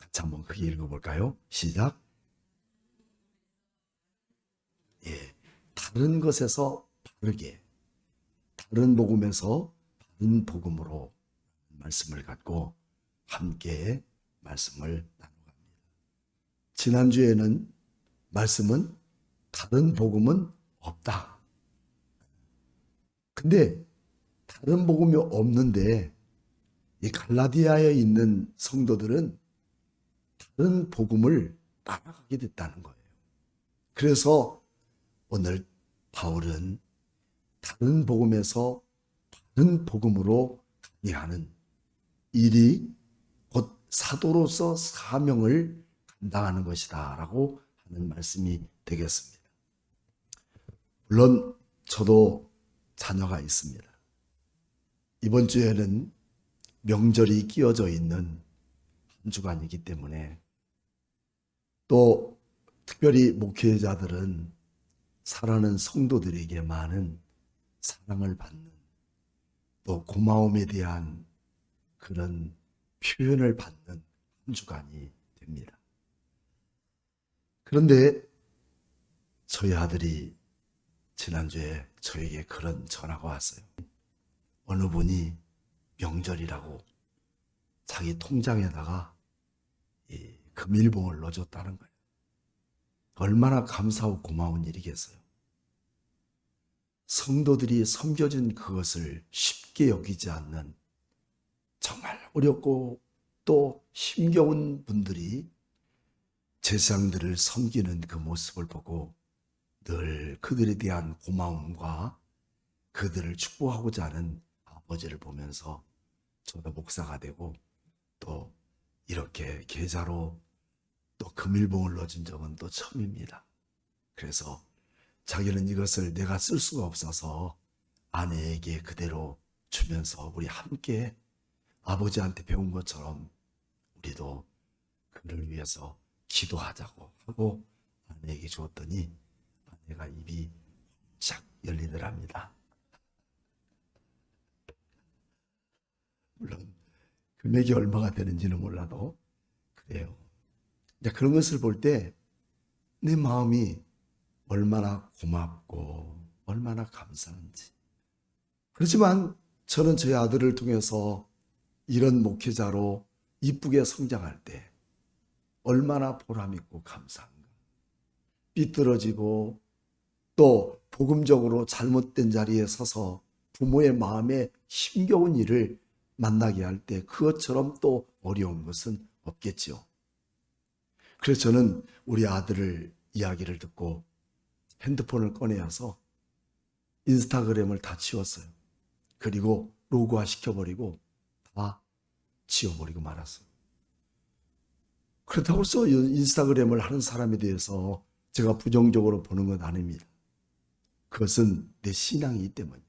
같이 한번 크게 읽어볼까요? 시작. 예, 다른 것에서 바르게, 다른 복음에서 바른 복음으로 말씀을 갖고 함께 말씀을 나눠갑니다. 지난주에는 말씀은 다른 복음은 없다. 근데 다른 복음이 없는데 이 갈라디아에 있는 성도들은 다른 복음을 따라가게 됐다는 거예요. 그래서 오늘 바울은 다른 복음에서 다른 복음으로 가게하는 일이 곧 사도로서 사명을 감당하는 것이다 라고 하는 말씀이 되겠습니다. 물론 저도 자녀가 있습니다. 이번 주에는 명절이 끼어져 있는 한 주간이기 때문에 또 특별히 목회자들은 사랑하는 성도들에게 많은 사랑을 받는 또 고마움에 대한 그런 표현을 받는 한 주간이 됩니다. 그런데 저희 아들이 지난주에 저에게 그런 전화가 왔어요. 어느 분이 명절이라고 자기 통장에다가 이 금일봉을 넣어줬다는 거예요. 얼마나 감사하고 고마운 일이겠어요. 성도들이 섬겨준 그것을 쉽게 여기지 않는 정말 어렵고 또 힘겨운 분들이 제사장들을 섬기는 그 모습을 보고 늘 그들에 대한 고마움과 그들을 축복하고자 하는 아버지를 보면서 저도 목사가 되고 또 이렇게 계좌로 또 금일봉을 넣어준 적은 또 처음입니다. 그래서 자기는 이것을 내가 쓸 수가 없어서 아내에게 그대로 주면서 우리 함께 아버지한테 배운 것처럼 우리도 그를 위해서 기도하자고 하고 아내에게 주었더니 아내가 입이 쫙 열리더랍니다. 물론 금액이 얼마가 되는지는 몰라도 그래요. 그런 것을 볼 때 내 마음이 얼마나 고맙고 얼마나 감사한지. 그렇지만 저는 저희 아들을 통해서 이런 목회자로 이쁘게 성장할 때 얼마나 보람있고 감사한가. 삐뚤어지고 또 복음적으로 잘못된 자리에 서서 부모의 마음에 힘겨운 일을 만나게 할 때 그것처럼 또 어려운 것은 없겠지요. 그래서 저는 우리 아들을 이야기를 듣고 핸드폰을 꺼내어서 인스타그램을 다 지웠어요. 그리고 로그화 시켜버리고 다 지워버리고 말았어요. 그렇다고 해서 인스타그램을 하는 사람에 대해서 제가 부정적으로 보는 건 아닙니다. 그것은 내 신앙이기 때문에.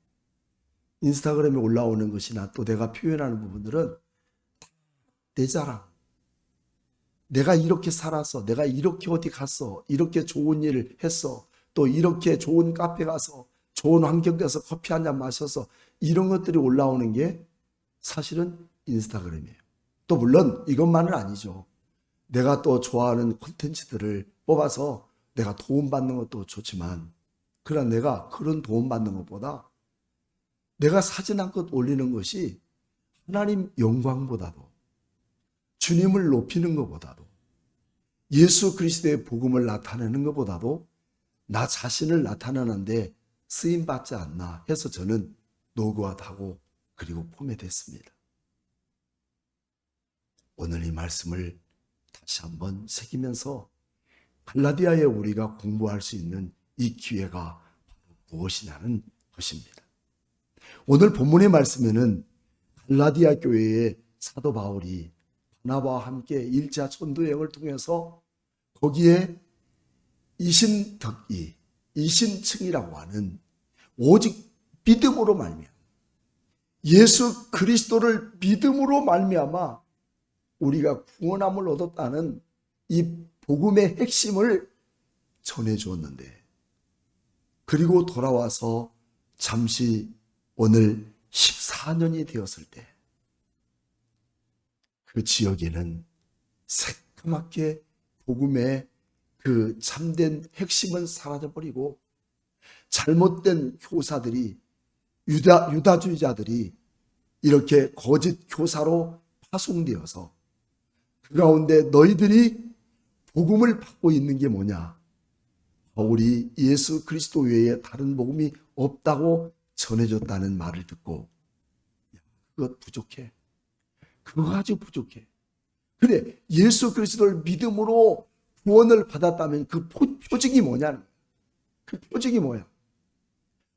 인스타그램에 올라오는 것이나 또 내가 표현하는 부분들은 내 자랑. 내가 이렇게 살았어. 내가 이렇게 어디 갔어. 이렇게 좋은 일을 했어. 또 이렇게 좋은 카페 가서 좋은 환경 가서 커피 한 잔 마셔서 이런 것들이 올라오는 게 사실은 인스타그램이에요. 또 물론 이것만은 아니죠. 내가 또 좋아하는 콘텐츠들을 뽑아서 내가 도움받는 것도 좋지만 그러나 내가 그런 도움받는 것보다 내가 사진 한 컷 올리는 것이 하나님 영광보다도 주님을 높이는 것보다도 예수 그리스도의 복음을 나타내는 것보다도 나 자신을 나타내는데 쓰임받지 않나 해서 저는 노고하다고 그리고 포맷했습니다. 오늘 이 말씀을 다시 한번 새기면서 갈라디아에 우리가 공부할 수 있는 이 기회가 무엇이냐는 것입니다. 오늘 본문의 말씀에는 갈라디아 교회의 사도 바울이 바나바와 함께 1차 전도여행을 통해서 거기에 이신덕이, 이신층이라고 하는 오직 믿음으로 말미암아 예수 그리스도를 믿음으로 말미암아 우리가 구원함을 얻었다는 이 복음의 핵심을 전해주었는데 그리고 돌아와서 잠시 오늘 14년이 되었을 때 그 지역에는 새까맣게 복음의 그 참된 핵심은 사라져버리고 잘못된 교사들이 유다주의자들이 이렇게 거짓 교사로 파송되어서 그 가운데 너희들이 복음을 받고 있는 게 뭐냐? 바울이 예수 그리스도 외에 다른 복음이 없다고 전해졌다는 말을 듣고 그것 부족해. 그거 아주 부족해. 그래, 예수 그리스도를 믿음으로 구원을 받았다면 그 표징이 뭐냐는 거야. 그 표징이 뭐야?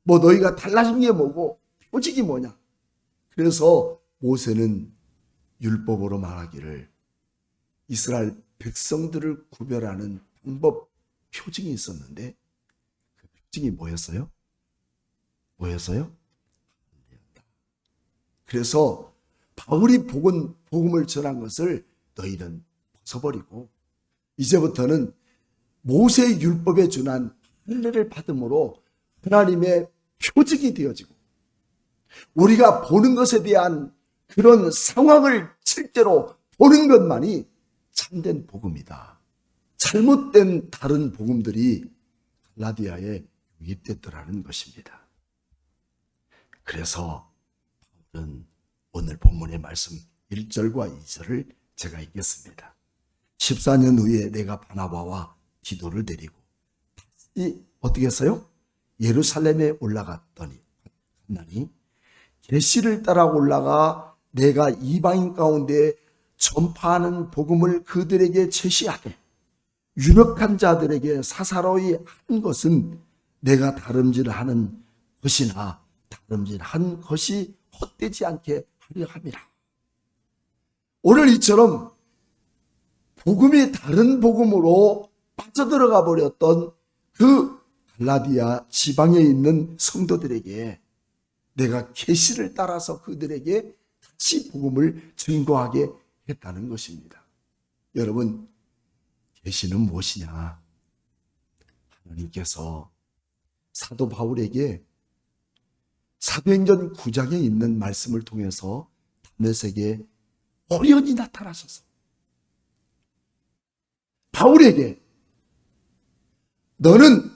뭐 너희가 달라진 게 뭐고 표징이 뭐냐? 그래서 모세는 율법으로 말하기를 이스라엘 백성들을 구별하는 방법 표징이 있었는데 그 표징이 뭐였어요? 뭐였어요? 그래서 바울이 복음을 전한 것을 너희는 벗어버리고 이제부터는 모세의 율법에 준한 할례를 받음으로 하나님의 표징이 되어지고 우리가 보는 것에 대한 그런 상황을 실제로 보는 것만이 참된 복음이다. 잘못된 다른 복음들이 갈라디아에 유입됐더라는 것입니다. 그래서 바울은 오늘 본문의 말씀 1절과 2절을 제가 읽겠습니다. 14년 후에 내가 바나바와 디도를 데리고 다시 어떻게 했어요? 예루살렘에 올라갔더니 계시를 따라 올라가 내가 이방인 가운데 전파하는 복음을 그들에게 제시하되 유력한 자들에게 사사로이 한 것은 내가 다름질하는 것이나 다름질한 것이 헛되지 않게 하려 함이라. 오늘 이처럼 복음이 다른 복음으로 빠져들어가 버렸던 그 갈라디아 지방에 있는 성도들에게 내가 계시를 따라서 그들에게 다시 복음을 증거하게 했다는 것입니다. 여러분, 계시는 무엇이냐? 하나님께서 사도 바울에게 사도행전 9장에 있는 말씀을 통해서 다메섹에 어련히 나타나셔서 바울에게 너는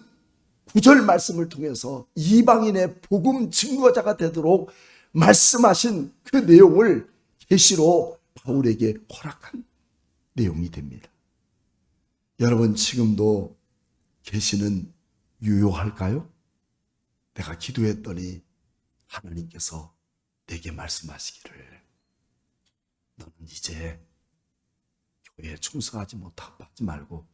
9절 말씀을 통해서 이방인의 복음 증거자가 되도록 말씀하신 그 내용을 계시로 바울에게 허락한 내용이 됩니다. 여러분, 지금도 계시는 유효할까요? 내가 기도했더니 하나님께서 내게 말씀하시기를 너는 이제 교회에 충성하지 말고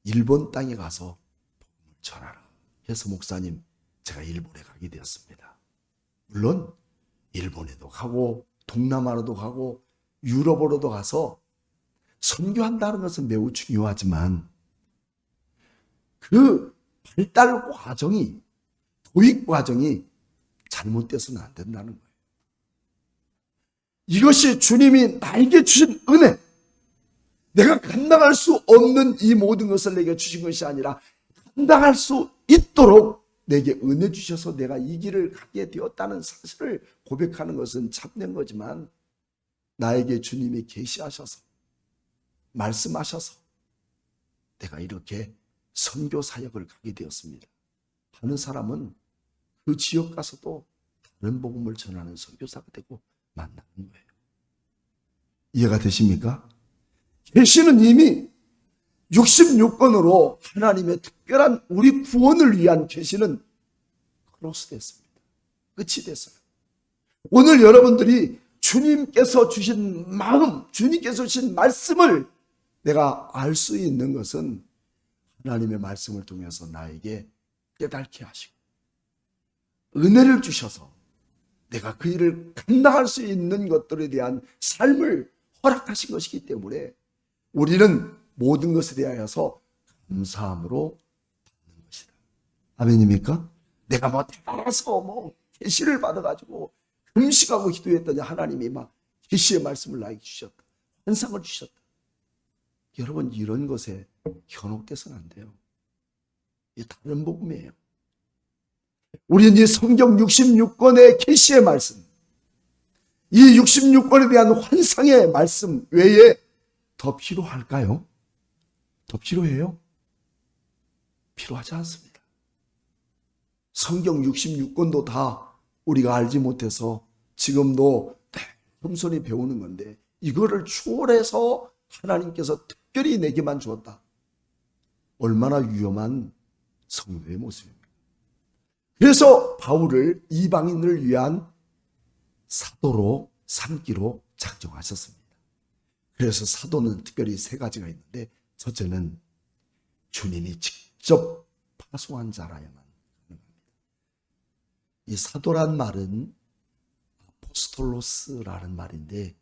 일본 땅에 가서 복음을 전하라 해서 목사님, 제가 일본에 가게 되었습니다. 물론 일본에도 가고 동남아로도 가고 유럽으로도 가서 선교한다는 것은 매우 중요하지만 그 발달 과정이, 도입 과정이 잘못돼서는 안 된다는 거예요. 이것이 주님이 나에게 주신 은혜, 내가 감당할 수 없는 이 모든 것을 내게 주신 것이 아니라 감당할 수 있도록 내게 은혜 주셔서 내가 이 길을 가게 되었다는 사실을 고백하는 것은 참된 거지만 나에게 주님이 계시하셔서 말씀하셔서 내가 이렇게 선교 사역을 가게 되었습니다 하는 사람은 그 지역 가서도 다른 복음을 전하는 선교사가 되고 만나는 거예요. 이해가 되십니까? 계시는 이미 66권으로 하나님의 특별한 우리 구원을 위한 계시는 크로스 됐습니다. 끝이 됐어요. 오늘 여러분들이 주님께서 주신 마음, 주님께서 주신 말씀을 내가 알 수 있는 것은 하나님의 말씀을 통해서 나에게 깨닫게 하시고 은혜를 주셔서 내가 그 일을 감당할 수 있는 것들에 대한 삶을 허락하신 것이기 때문에 우리는 모든 것에 대하여서 감사함으로 받는 것이다. 아멘입니까? 내가 뭐 대단해서 뭐 계시를 받아가지고 금식하고 기도했더니 하나님이 막 계시의 말씀을 나에게 주셨다. 환상을 주셨다. 여러분, 이런 것에 현혹돼서는 안 돼요. 이게 다른 복음이에요. 우리는 이 성경 66권의 계시의 말씀, 이 66권에 대한 환상의 말씀 외에 더 필요할까요? 더 필요해요? 필요하지 않습니다. 성경 66권도 다 우리가 알지 못해서 지금도 겸손히 배우는 건데, 이거를 초월해서 하나님께서 특별히 내게만 주었다. 얼마나 위험한 성도의 모습입니다. 그래서 바울을 이방인을 위한 사도로 삼기로 작정하셨습니다. 그래서 사도는 특별히 세 가지가 있는데, 첫째는 주님이 직접 파송한 자라야만 가능합니다. 이 사도란 말은 아포스톨로스라는 말인데,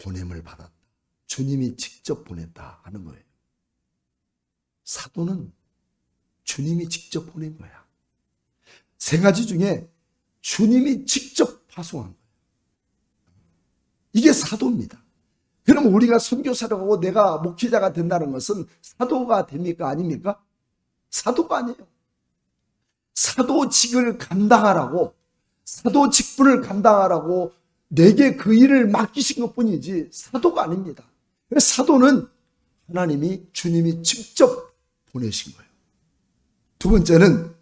보냄을 받았다, 주님이 직접 보냈다 하는 거예요. 사도는 주님이 직접 보낸 거야. 세 가지 중에 주님이 직접 파송한 거예요. 이게 사도입니다. 그럼 우리가 선교사를 하고 내가 목회자가 된다는 것은 사도가 됩니까? 아닙니까? 사도가 아니에요. 사도직을 감당하라고, 사도 직분을 감당하라고 내게 그 일을 맡기신 것뿐이지 사도가 아닙니다. 사도는 하나님이, 주님이 직접 보내신 거예요. 두 번째는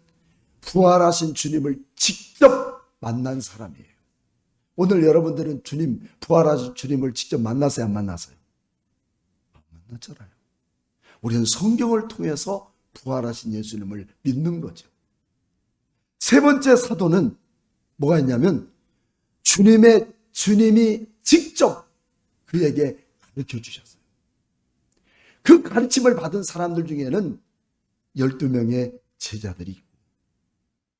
부활하신 주님을 직접 만난 사람이에요. 오늘 여러분들은 주님, 부활하신 주님을 직접 만나세요, 안 만나세요? 안 만났잖아요. 우리는 성경을 통해서 부활하신 예수님을 믿는 거죠. 세 번째 사도는 뭐가 있냐면, 주님이 직접 그에게 가르쳐 주셨어요. 그 가르침을 받은 사람들 중에는 12명의 제자들이 있고,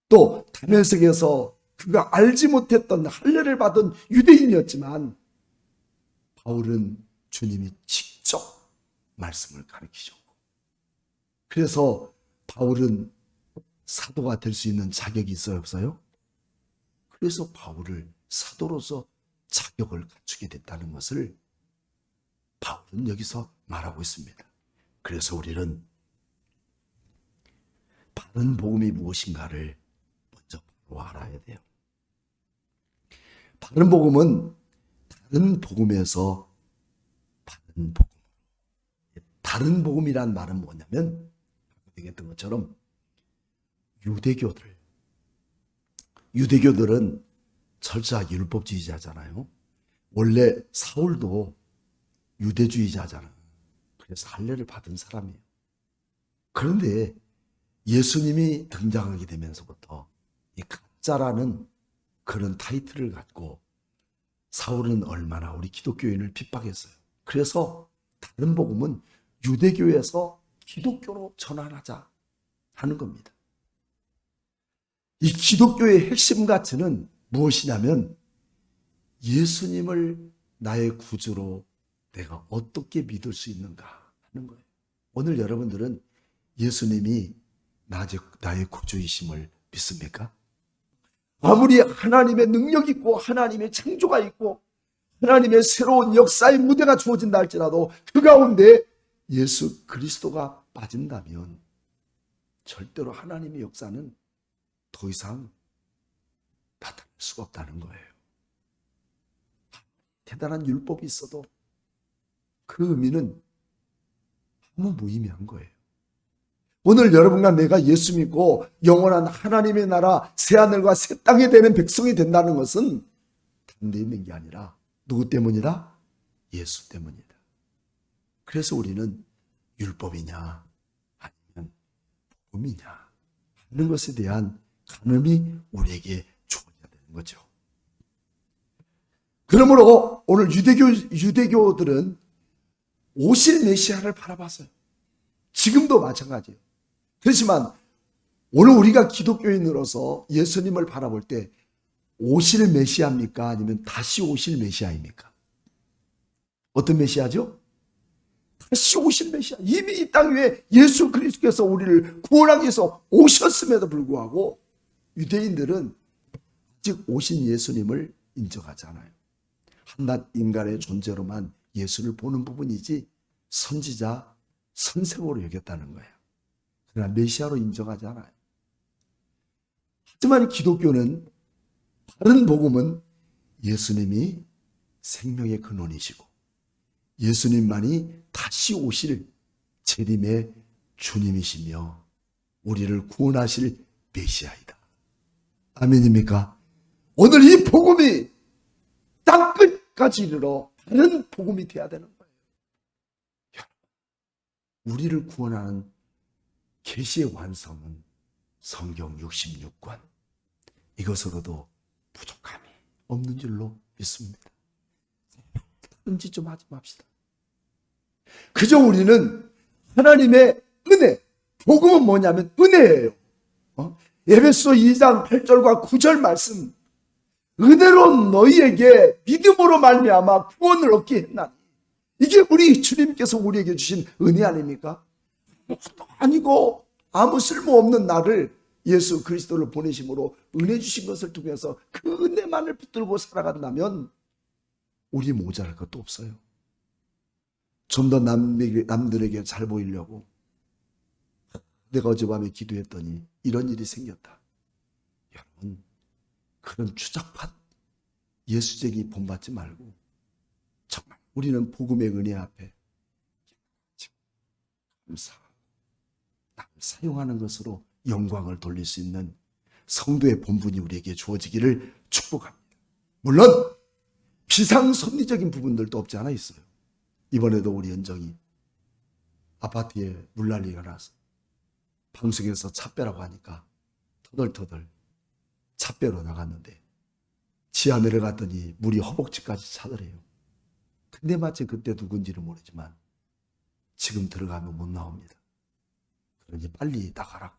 또 다메섹에서 그가 알지 못했던 할례를 받은 유대인이었지만, 바울은 주님이 직접 말씀을 가르치셨고, 그래서 바울은 사도가 될 수 있는 자격이 있어요, 없어요? 그래서 바울을 사도로서 자격을 갖추게 됐다는 것을 바울은 여기서 말하고 있습니다. 그래서 우리는 바른 복음이 무엇인가를 먼저 바로 알아야 돼요. 바른 복음은 다른 복음에서 바른 복음. 다른 복음이란 말은 뭐냐면, 얘기했던 것처럼 유대교들은 철저하게 율법주의자잖아요. 원래 사울도 유대주의자잖아요. 그래서 할례를 받은 사람이에요. 그런데 예수님이 등장하게 되면서부터 이 가짜라는 그런 타이틀을 갖고 사울은 얼마나 우리 기독교인을 핍박했어요. 그래서 다른 복음은 유대교에서 기독교로 전환하자 하는 겁니다. 이 기독교의 핵심 가치는 무엇이냐면, 예수님을 나의 구주로 내가 어떻게 믿을 수 있는가 하는 거예요. 오늘 여러분들은 예수님이 나의 구주이심을 믿습니까? 아무리 하나님의 능력이 있고 하나님의 창조가 있고 하나님의 새로운 역사의 무대가 주어진다 할지라도 그 가운데 예수 그리스도가 빠진다면 절대로 하나님의 역사는 더 이상 나타날 수가 없다는 거예요. 대단한 율법이 있어도 그 의미는 아무 무의미한 거예요. 오늘 여러분과 내가 예수 믿고 영원한 하나님의 나라 새하늘과 새 땅에 되는 백성이 된다는 것은 다른 데 있는 게 아니라 누구 때문이다? 예수 때문이다. 그래서 우리는 율법이냐 아니면 복음이냐 하는 것에 대한 가늠이 우리에게 주어져야 되는 거죠. 그러므로 오늘 유대교들은 오실 메시아를 바라봤어요. 지금도 마찬가지예요. 그렇지만 오늘 우리가 기독교인으로서 예수님을 바라볼 때 오실 메시아입니까? 아니면 다시 오실 메시아입니까? 어떤 메시아죠? 다시 오실 메시아. 이미 이 땅 위에 예수 그리스도께서 우리를 구원하기 위해서 오셨음에도 불구하고 유대인들은 아직 오신 예수님을 인정하지 않아요. 한낱 인간의 존재로만 예수를 보는 부분이지 선지자, 선생으로 여겼다는 거예요. 그러나 메시아로 인정하지 않아요. 하지만 기독교는, 바른 복음은 예수님이 생명의 근원이시고 예수님만이 다시 오실 재림의 주님이시며 우리를 구원하실 메시아이다. 아멘입니까? 오늘 이 복음이 땅끝까지 이르러 다른 복음이 되어야 되는 거예요. 우리를 구원하는 계시의 완성은 성경 66권, 이것으로도 부족함이 없는 줄로 믿습니다. 다른 짓 좀 하지 맙시다. 그저 우리는 하나님의 은혜, 복음은 뭐냐면 은혜예요. 에베소 2장 8절과 9절 말씀, 은혜로 너희에게 믿음으로 말미암아 구원을 얻게 했나니, 이게 우리 주님께서 우리에게 주신 은혜 아닙니까? 아니고 아무 쓸모없는 나를 예수 그리스도를 보내심으로 은혜 주신 것을 통해서 그 은혜만을 붙들고 살아간다면 우리 모자랄 것도 없어요. 좀 더 남들에게 잘 보이려고 내가 어젯밤에 기도했더니 이런 일이 생겼다. 여러분, 그런 추잡한 예수쟁이 본받지 말고 정말 우리는 복음의 은혜 앞에 감사하고 남을 사용하는 것으로 영광을 돌릴 수 있는 성도의 본분이 우리에게 주어지기를 축복합니다. 물론 비상섭리적인 부분들도 없지 않아 있어요. 이번에도 우리 연정이 아파트에 물난리가 나서 방송에서 차 빼라고 하니까 터덜터덜 차 빼러 나갔는데 지하 내려갔더니 물이 허벅지까지 차더래요. 근데 마치 그때 누군지는 모르지만 지금 들어가면 못 나옵니다. 그러니 빨리 나가라고.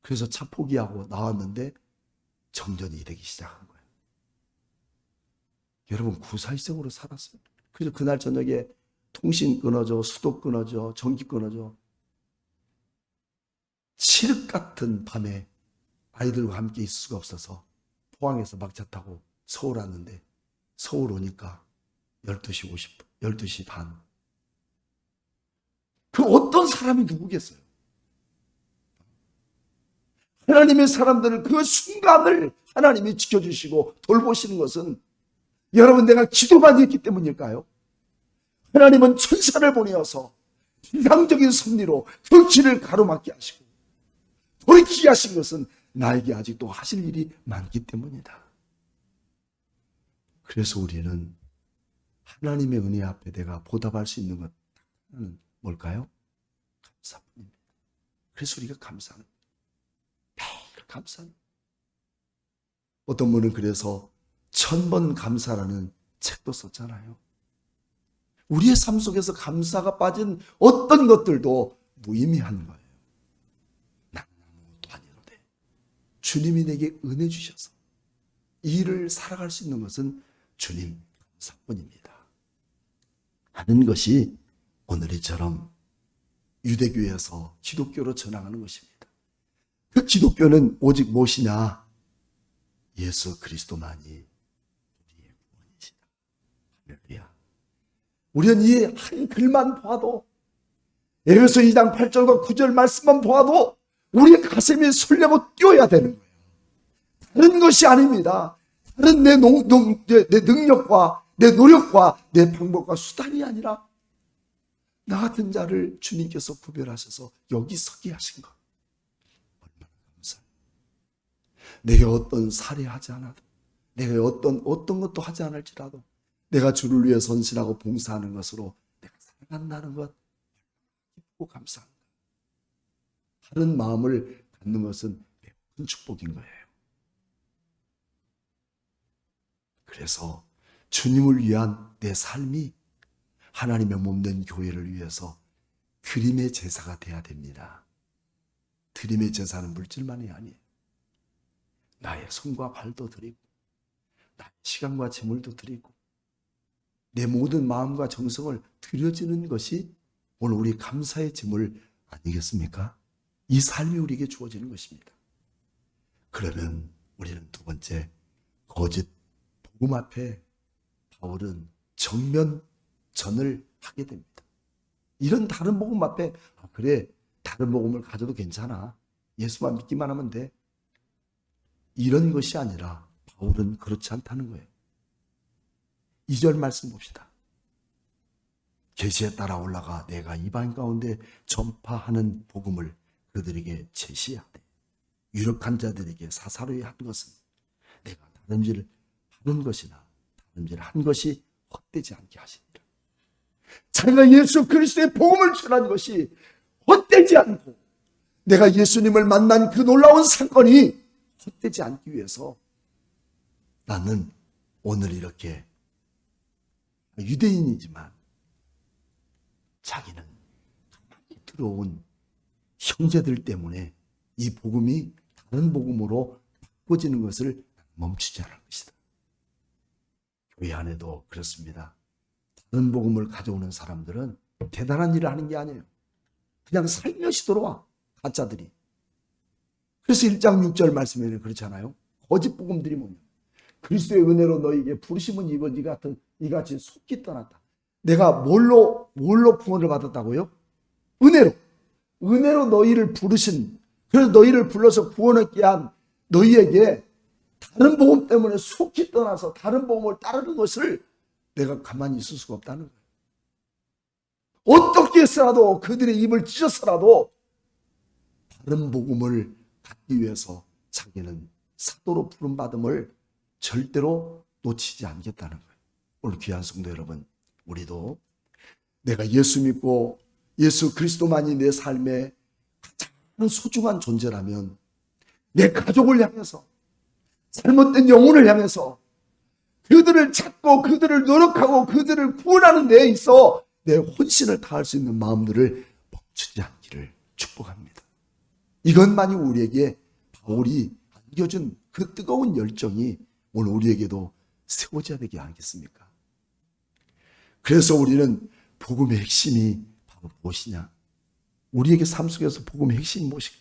그래서 차 포기하고 나왔는데 정전이 일어나기 시작한 거예요. 여러분, 구사일생으로 살았어요. 그래서 그날 저녁에 통신 끊어져, 수도 끊어져, 전기 끊어져. 칠흑 같은 밤에 아이들과 함께 있을 수가 없어서 포항에서 막차 타고 서울 왔는데, 서울 오니까 12시 50분, 12시 반. 그 어떤 사람이 누구겠어요? 하나님의 사람들을 그 순간을 하나님이 지켜주시고 돌보시는 것은 여러분 내가 기도만 했기 때문일까요? 하나님은 천사를 보내어서 비상적인 섭리로 그 길을 가로막게 하시고 돌이키게 하신 것은 나에게 아직도 하실 일이 많기 때문이다. 그래서 우리는 하나님의 은혜 앞에 내가 보답할 수 있는 것은 뭘까요? 감사뿐입니다. 그래서 우리가 감사합니다. 매일 감사합니다. 어떤 분은 그래서 1000번 감사라는 책도 썼잖아요. 우리의 삶 속에서 감사가 빠진 어떤 것들도 무의미한 거예요. 나는 아무것도 아니로되 주님이 내게 은혜 주셔서 이 일을 살아갈 수 있는 것은 주님 감사뿐입니다 하는 것이 오늘 이처럼 유대교에서 기독교로 전향하는 것입니다. 그 기독교는 오직 무엇이냐? 예수 그리스도만이 우리의 구원이시다. 할렐루야. 우리는 이 한 글만 보아도, 에베소 2장 8절과 9절 말씀만 보아도 우리의 가슴이 설레고 뛰어야 되는 거예요. 다른 것이 아닙니다. 다른 내 능력과 내 노력과 내 방법과 수단이 아니라 나 같은 자를 주님께서 구별하셔서 여기 서게 하신 것. 얼마나 감사해요. 내가 어떤 살해하지 않아도, 내가 어떤 것도 하지 않을지라도 내가 주를 위해 선신하고 봉사하는 것으로 내가 살아간다는 것, 기쁘고 감사합니다. 다른 마음을 갖는 것은 매우 큰 축복인 거예요. 그래서 주님을 위한 내 삶이 하나님의 몸된 교회를 위해서 드림의 제사가 돼야 됩니다. 드림의 제사는 물질만이 아니에요. 나의 손과 발도 드리고, 나의 시간과 재물도 드리고, 내 모든 마음과 정성을 드려지는 것이 오늘 우리 감사의 제물 아니겠습니까? 이 삶이 우리에게 주어지는 것입니다. 그러면 우리는 두 번째, 거짓 복음 앞에 바울은 정면전을 하게 됩니다. 이런 다른 복음 앞에 그래, 다른 복음을 가져도 괜찮아, 예수만 믿기만 하면 돼, 이런 것이 아니라 바울은 그렇지 않다는 거예요. 2절 말씀 봅시다. 계시에 따라 올라가 내가 이방 가운데 전파하는 복음을 그들에게 제시하되 유력한 자들에게 사사로이 한 것은 내가 다름질 하는 것이나 다름질 한 것이 헛되지 않게 하시니라. 자기가 예수 그리스도의 복음을 전한 것이 헛되지 않고 내가 예수님을 만난 그 놀라운 사건이 헛되지 않기 위해서 나는 오늘 이렇게 유대인이지만 자기는 가만히 들어온 형제들 때문에 이 복음이 다른 복음으로 바꿔지는 것을 멈추지 않을 것이다. 교회 안에도 그렇습니다. 다른 복음을 가져오는 사람들은 대단한 일을 하는 게 아니에요. 그냥 살며시 들어와, 가짜들이. 그래서 1장 6절 말씀에는 그렇잖아요. 거짓 복음들이 뭐냐? 그리스도의 은혜로 너희에게 부르심은 입은 이같이 속기 떠났다. 내가 뭘로 구원을 받았다고요? 은혜로 너희를 부르신, 그래서 너희를 불러서 구원하게 한 너희에게 다른 복음 때문에 속히 떠나서 다른 복음을 따르는 것을 내가 가만히 있을 수가 없다는 거예요. 어떻게 해서라도 그들의 입을 찢어서라도 다른 복음을 갖기 위해서 자기는 사도로 부름받음을 절대로 놓치지 않겠다는 거예요. 오늘 귀한 성도 여러분, 우리도 내가 예수 믿고 예수 그리스도만이 내 삶의 가장 소중한 존재라면 내 가족을 향해서, 잘못된 영혼을 향해서 그들을 찾고 그들을 노력하고 그들을 구원하는 데에 있어 내 혼신을 다할 수 있는 마음들을 멈추지 않기를 축복합니다. 이것만이 우리에게 바울이 안겨준 그 뜨거운 열정이 오늘 우리에게도 세워져야 되지 않겠습니까? 그래서 우리는 복음의 핵심이 바로 무엇이냐? 우리에게 삶 속에서 복음의 핵심이 무엇이냐?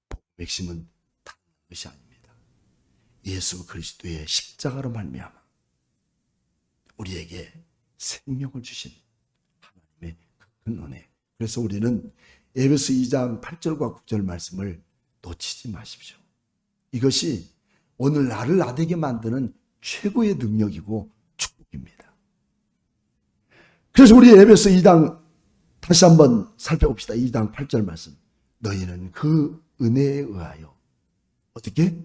복음의 핵심은 다른 것이 아닙니다. 예수 그리스도의 십자가로 말미암아 우리에게 생명을 주신 하나님의 큰 은혜. 그래서 우리는 에베소 2장 8절과 9절 말씀을 놓치지 마십시오. 이것이 오늘 나를 나되게 만드는 최고의 능력이고 축복입니다. 그래서 우리 에베소 2장 다시 한번 살펴봅시다. 2장 8절 말씀. 너희는 그 은혜에 의하여 어떻게?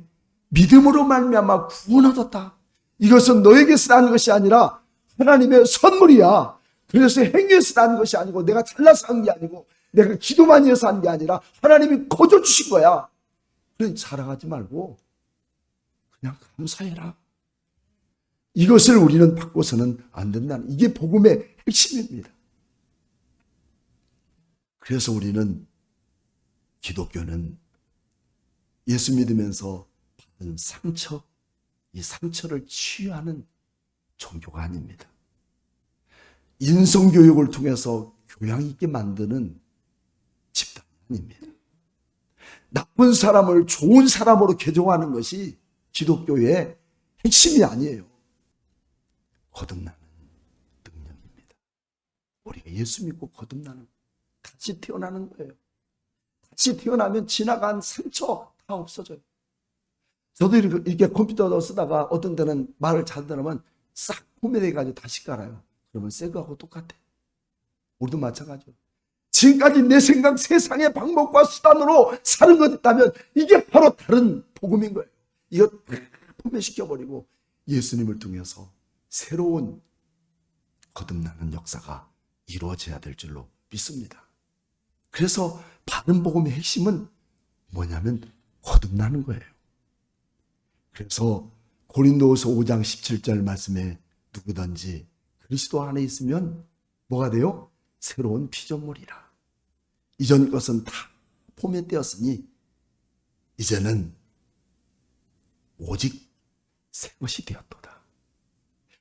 믿음으로 말미암아 구원 얻었다. 이것은 너에게서 난 것이 아니라 하나님의 선물이야. 그래서 행위에서 난 것이 아니고 내가 잘나서 한 게 아니고 내가 기도 많이 해서 한 게 아니라 하나님이 거저 주신 거야. 그러니 자랑하지 말고 그냥 감사해라. 이것을 우리는 바꿔서는 안 된다는, 이게 복음의 핵심입니다. 그래서 우리는, 기독교는 예수 믿으면서 받은 상처, 이 상처를 치유하는 종교가 아닙니다. 인성교육을 통해서 교양 있게 만드는 집단이 아닙니다. 나쁜 사람을 좋은 사람으로 개종하는 것이 기독교의 핵심이 아니에요. 거듭나는 능력입니다. 우리가 예수 믿고 거듭나는, 다시 태어나는 거예요. 다시 태어나면 지나간 상처 다 없어져요. 저도 이렇게 컴퓨터 쓰다가 어떤 때는 말을 잘 들으면 싹 포맷해가지고 다시 깔아요. 그러면 새 거하고 똑같아. 우리도 마찬가지예요. 지금까지 내 생각, 세상의 방법과 수단으로 사는 것 있다면 이게 바로 다른 복음인 거예요. 이거 포맷시켜버리고 예수님을 통해서 새로운 거듭나는 역사가 이루어져야 될 줄로 믿습니다. 그래서 바른 복음의 핵심은 뭐냐면 거듭나는 거예요. 그래서 고린도후서 5장 17절 말씀에 누구든지 그리스도 안에 있으면 뭐가 돼요? 새로운 피조물이라. 이전 것은 다 포맷되었으니 이제는 오직 새 것이 되었도다.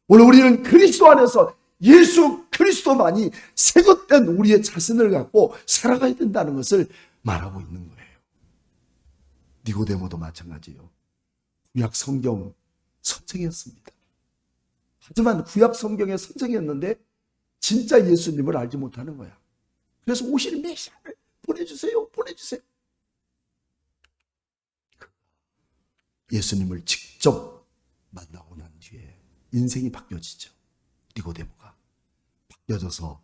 오늘 우리는 그리스도 안에서 예수 그리스도만이 새것된 우리의 자신을 갖고 살아가야 된다는 것을 말하고 있는 거예요. 니고데모도 마찬가지예요. 구약 성경 선생이었습니다. 하지만 구약 성경의 선생이었는데 진짜 예수님을 알지 못하는 거야. 그래서 오실 메시아를 보내주세요. 예수님을 직접 만나고 난 뒤에 인생이 바뀌어지죠. 니고데모가 바뀌어져서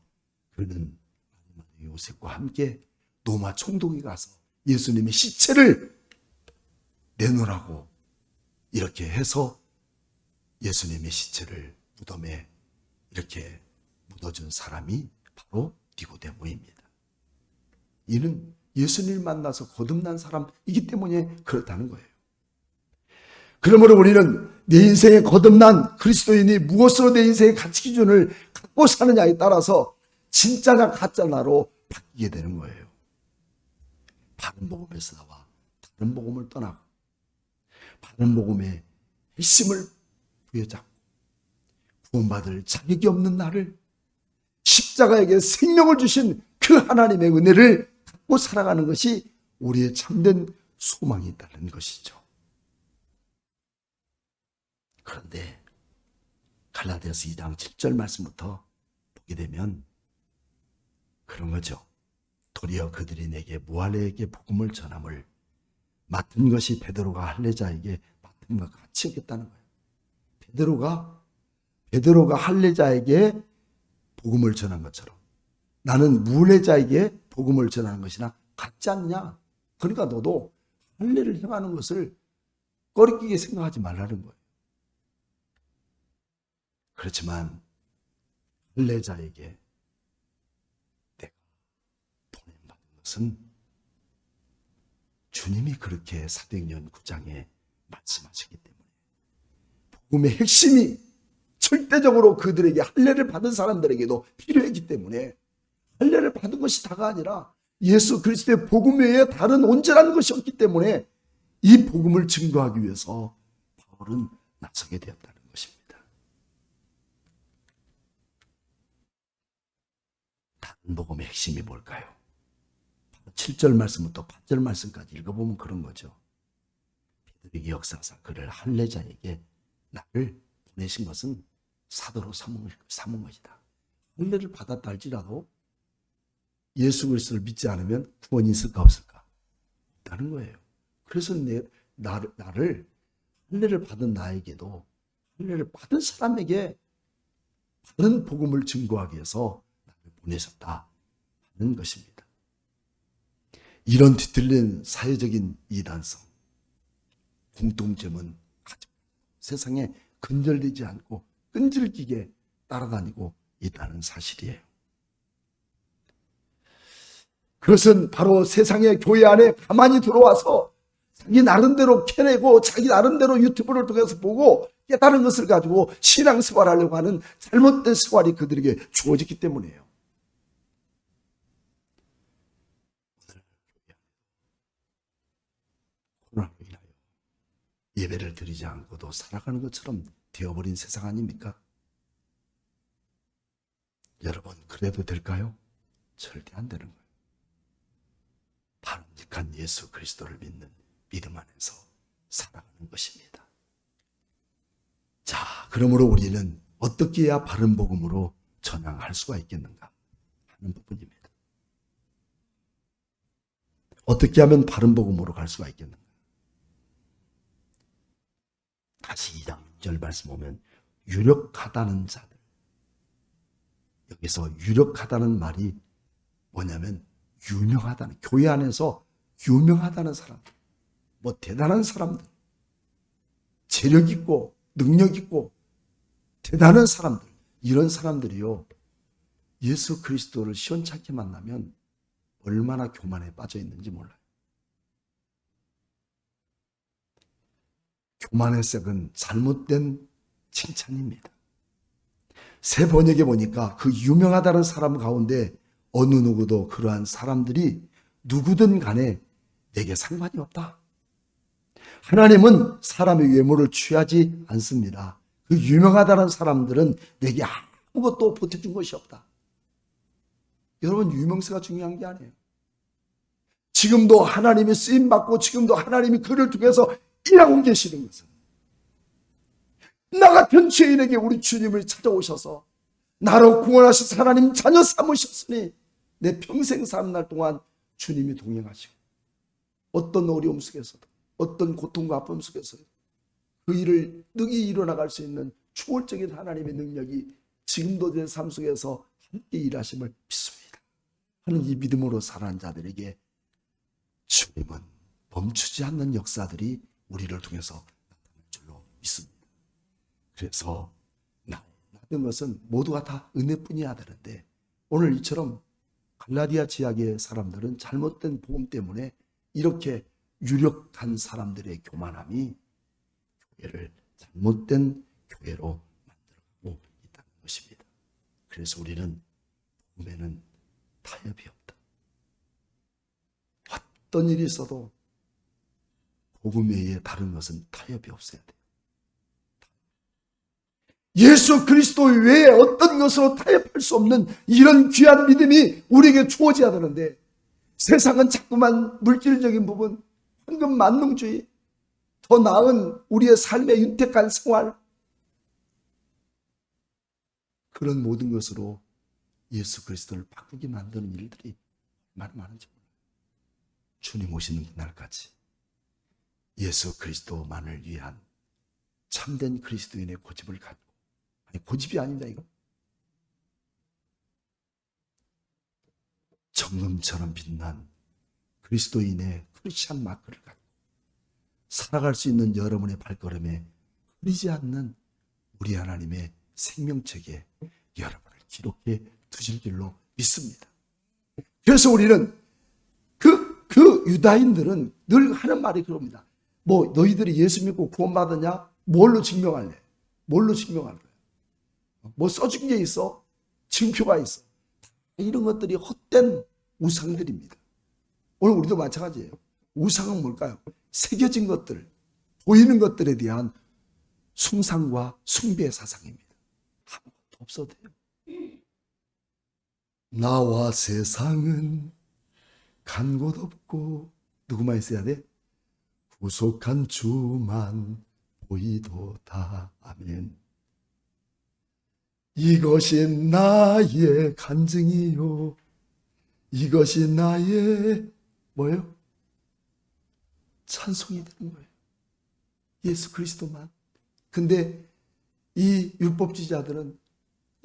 그는 요셉과 함께 로마 총독이 가서 예수님의 시체를 내놓으라고 이렇게 해서 예수님의 시체를 무덤에 이렇게 묻어준 사람이 바로 니고데모입니다. 이는 예수님을 만나서 거듭난 사람이기 때문에 그렇다는 거예요. 그러므로 우리는 내 인생에 거듭난 그리스도인이 무엇으로 내 인생의 가치 기준을 갖고 사느냐에 따라서 진짜냐 가짜냐로 바뀌게 되는 거예요. 바른 복음에서 나와 다른 복음을 떠나고 바른 복음의 핵심을 부여잡고 구원받을 자격이 없는 나를 십자가에게 생명을 주신 그 하나님의 은혜를 갖고 살아가는 것이 우리의 참된 소망이 있다는 것이죠. 그런데 갈라디아서 2장 7절 말씀부터 보게 되면 그런 거죠. 도리어 그들이 내게 무할레에게 복음을 전함을 맡은 것이 베드로가 할례자에게 맡은 것과 같이 했다는 거예요. 베드로가 할례자에게 복음을 전한 것처럼 나는 무할례자에게 복음을 전하는 것이나 같지 않냐? 그러니까 너도 할례를 행하는 것을 꺼리끼게 생각하지 말라는 거예요. 그렇지만 할례자에게 내가 보냄받은 것은 주님이 그렇게 사도행전 9장에 말씀하셨기 때문에 복음의 핵심이 절대적으로 그들에게 할례를 받은 사람들에게도 필요했기 때문에 할례를 받은 것이 다가 아니라 예수 그리스도의 복음 외에 다른 온전한 것이 없기 때문에 이 복음을 증거하기 위해서 바울은 나서게 되었다는 것입니다. 다른 복음의 핵심이 뭘까요? 7절 말씀부터 8절 말씀까지 읽어보면 그런 거죠. 베드로에게 역사하사 그를 할례자에게 나를 보내신 것은 사도로 삼은 것이다. 할례를 받았다 할지라도 예수 그리스도를 믿지 않으면 구원이 있을까 없을까? 없다는 거예요. 그래서 나를 할례를 받은 나에게도 할례를 받은 사람에게 다른 복음을 증거하기 위해서 나를 보내셨다 하는 것입니다. 이런 뒤틀린 사회적인 이단성, 공통점은 세상에 근절되지 않고 끈질기게 따라다니고 있다는 사실이에요. 그것은 바로 세상의 교회 안에 가만히 들어와서 자기 나름대로 캐내고 자기 나름대로 유튜브를 통해서 보고 깨달은 것을 가지고 신앙생활하려고 하는 잘못된 생활이 그들에게 주어졌기 때문이에요. 코로나로 인하여 예배를 드리지 않고도 살아가는 것처럼 되어버린 세상 아닙니까? 여러분, 그래도 될까요? 절대 안 되는 거예요. 바람직한 예수 그리스도를 믿는 믿음 안에서 살아가는 것입니다. 자, 그러므로 우리는 어떻게 해야 바른 복음으로 전향할 수가 있겠는가 하는 부분입니다. 어떻게 하면 바른 복음으로 갈 수가 있겠는가? 다시 2장 6절 말씀 보면 유력하다는 자들, 여기서 유력하다는 말이 뭐냐면 유명하다는, 교회 안에서 유명하다는 사람들, 뭐 대단한 사람들, 재력 있고 능력 있고 대단한 사람들, 이런 사람들이요, 예수 그리스도를 시원찮게 만나면 얼마나 교만에 빠져 있는지 몰라요. 교만의 색은 잘못된 칭찬입니다. 새 번역에 보니까 그 유명하다는 사람 가운데 어느 누구도 그러한 사람들이 누구든 간에 내게 상관이 없다. 하나님은 사람의 외모를 취하지 않습니다. 그 유명하다는 사람들은 내게 아무것도 보태준 것이 없다. 여러분, 유명세가 중요한 게 아니에요. 지금도 하나님이 쓰임받고 지금도 하나님이 그를 통해서 일하고 계시는 것은 나 같은 죄인에게 우리 주님을 찾아오셔서 나로 구원하셔서 하나님 자녀 삼으셨으니 내 평생 사는 날 동안 주님이 동행하시고 어떤 어려움 속에서도 어떤 고통과 아픔 속에서도 그 일을 능히 이뤄나갈 수 있는 초월적인 하나님의 능력이 지금도 내 삶 속에서 함께 일하심을 믿습니다 하는 이 믿음으로 살아가는 자들에게 주님은 멈추지 않는 역사들이 우리를 통해서 나타날 줄로 믿습니다. 그래서 나된 것은 모두가 다 은혜뿐이야 되는데, 오늘 이처럼 갈라디아 지역의 사람들은 잘못된 복음 때문에 이렇게 유력한 사람들의 교만함이 교회를 잘못된 교회로 만들어가고 있다는 것입니다. 그래서 우리는 복음에는 타협이 없다. 어떤 일이 있어도 복음 외에 다른 것은 타협이 없어야 돼요. 예수 그리스도 외에 어떤 것으로 타협할 수 없는 이런 귀한 믿음이 우리에게 주어져야 되는데, 세상은 자꾸만 물질적인 부분, 황금 만능주의, 더 나은 우리의 삶의 윤택한 생활, 그런 모든 것으로 예수 그리스도를 바꾸게 만드는 일들이 얼마나 많은지 몰라요. 주님 오시는 그날까지 예수 그리스도만을 위한 참된 그리스도인의 고집을 갖고, 아니 고집이 아닙니다 이거, 정금처럼 빛난 그리스도인의 크리스찬 마크를 갖고 살아갈 수 있는 여러분의 발걸음에 흐리지 않는 우리 하나님의 생명책에 여러분을 기록해 두실 줄로 믿습니다. 그래서 우리는 그 유다인들은 늘 하는 말이 그럽니다. 뭐 너희들이 예수 믿고 구원받았냐? 뭘로 증명할래? 뭘로 증명할 거야? 뭐 써준 게 있어? 증표가 있어? 이런 것들이 헛된 우상들입니다. 오늘 우리도 마찬가지예요. 우상은 뭘까요? 새겨진 것들, 보이는 것들에 대한 숭상과 숭배의 사상입니다. 아무것도 없어도 돼요. 나와 세상은 간 곳 없고, 누구만 있어야 돼? 구속한 주만 보이도다. 아멘. 이것이 나의 간증이요, 이것이 나의 뭐예요? 찬송이 되는 거예요. 예수 그리스도만. 근데 이 율법주의자들은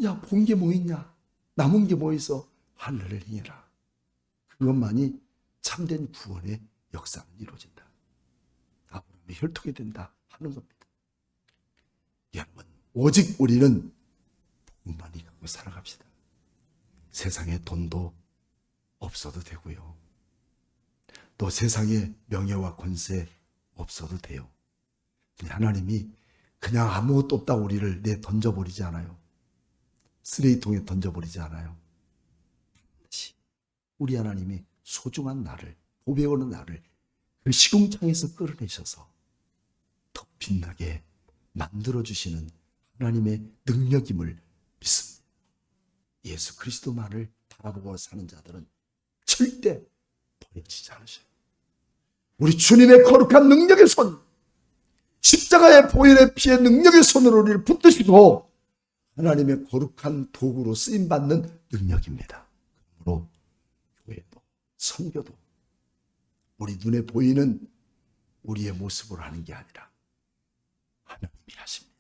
야, 본 게 뭐 있냐? 남은 게 뭐 있어? 할례를 행해라. 그것만이 참된 구원의 역사는 이루어진다. 아브라함의 혈통이 된다 하는 겁니다. 여러분, 오직 우리는 복음만이 갖고 살아갑시다. 세상에 돈도 없어도 되고요, 또 세상에 명예와 권세 없어도 돼요. 하나님이 그냥 아무것도 없다고 우리를 내 던져버리지 않아요. 쓰레기통에 던져버리지 않아요. 우리 하나님이 소중한 나를, 보배오는 나를 그 시궁창에서 끌어내셔서 더 빛나게 만들어주시는 하나님의 능력임을 믿습니다. 예수 그리스도만을 바라보고 사는 자들은 절대 버려지지 않으셔요. 우리 주님의 거룩한 능력의 손, 십자가의 보혈의 피의 능력의 손으로 우리를 붙드시고 하나님의 거룩한 도구로 쓰임받는 능력입니다. 그러므로 교회도 선교도 우리 눈에 보이는 우리의 모습으로 하는 게 아니라 하나님이 하십니다.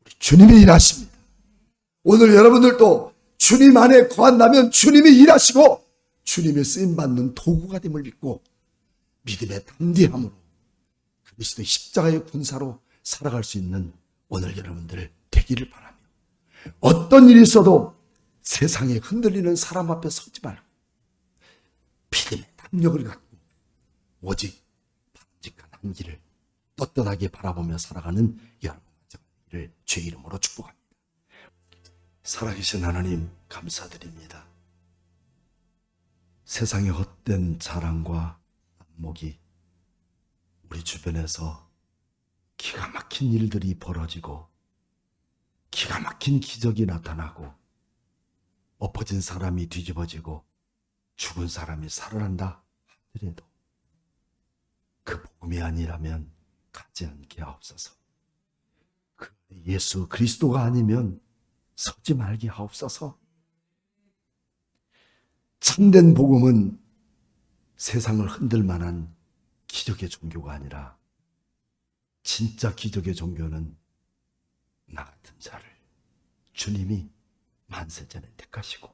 우리 주님이 일하십니다. 오늘 여러분들도 주님 안에 거한다면 주님이 일하시고 주님의 쓰임받는 도구가 됨을 믿고 믿음의 담대함으로 그리스도의 십자가의 군사로 살아갈 수 있는 오늘 여러분들 되기를 바라며, 어떤 일이 있어도 세상에 흔들리는 사람 앞에 서지 말고 믿음의 담력을 갖고 오직 바람직한 한 길을 떳떳하게 바라보며 살아가는 여러분들 주의 이름으로 축복합니다. 살아계신 하나님 감사드립니다. 세상의 헛된 자랑과 안목이 우리 주변에서 기가 막힌 일들이 벌어지고 기가 막힌 기적이 나타나고 엎어진 사람이 뒤집어지고 죽은 사람이 살아난다 하더라도 그 복음이 아니라면 가지 않게 하옵소서. 그 예수 그리스도가 아니면 서지 말게 하옵소서. 참된 복음은 세상을 흔들 만한 기적의 종교가 아니라 진짜 기적의 종교는 나 같은 자를 주님이 만세전에 택하시고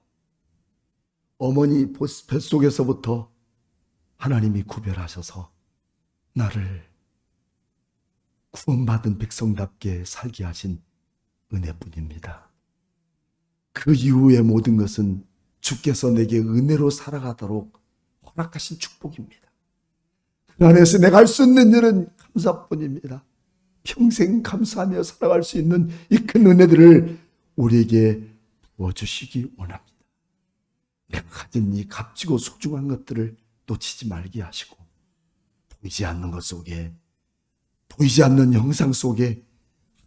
어머니 뱃속에서부터 하나님이 구별하셔서 나를 구원받은 백성답게 살게 하신 은혜뿐입니다. 그 이후의 모든 것은 주께서 내게 은혜로 살아가도록 허락하신 축복입니다. 그 안에서 내가 할 수 있는 일은 감사뿐입니다. 평생 감사하며 살아갈 수 있는 이 큰 은혜들을 우리에게 부어주시기 원합니다. 내가 가진 이 값지고 소중한 것들을 놓치지 말게 하시고 보이지 않는 것 속에, 보이지 않는 형상 속에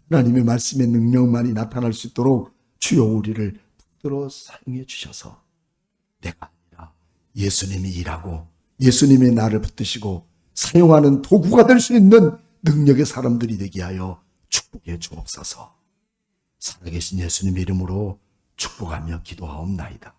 하나님의 말씀의 능력만이 나타날 수 있도록 주여 우리를 붙들어 사용해 주셔서 내가 아니라 예수님이 일하고 예수님이 나를 붙드시고 사용하는 도구가 될 수 있는 능력의 사람들이 되게 하여 축복해 주옵소서. 살아계신 예수님 이름으로 축복하며 기도하옵나이다.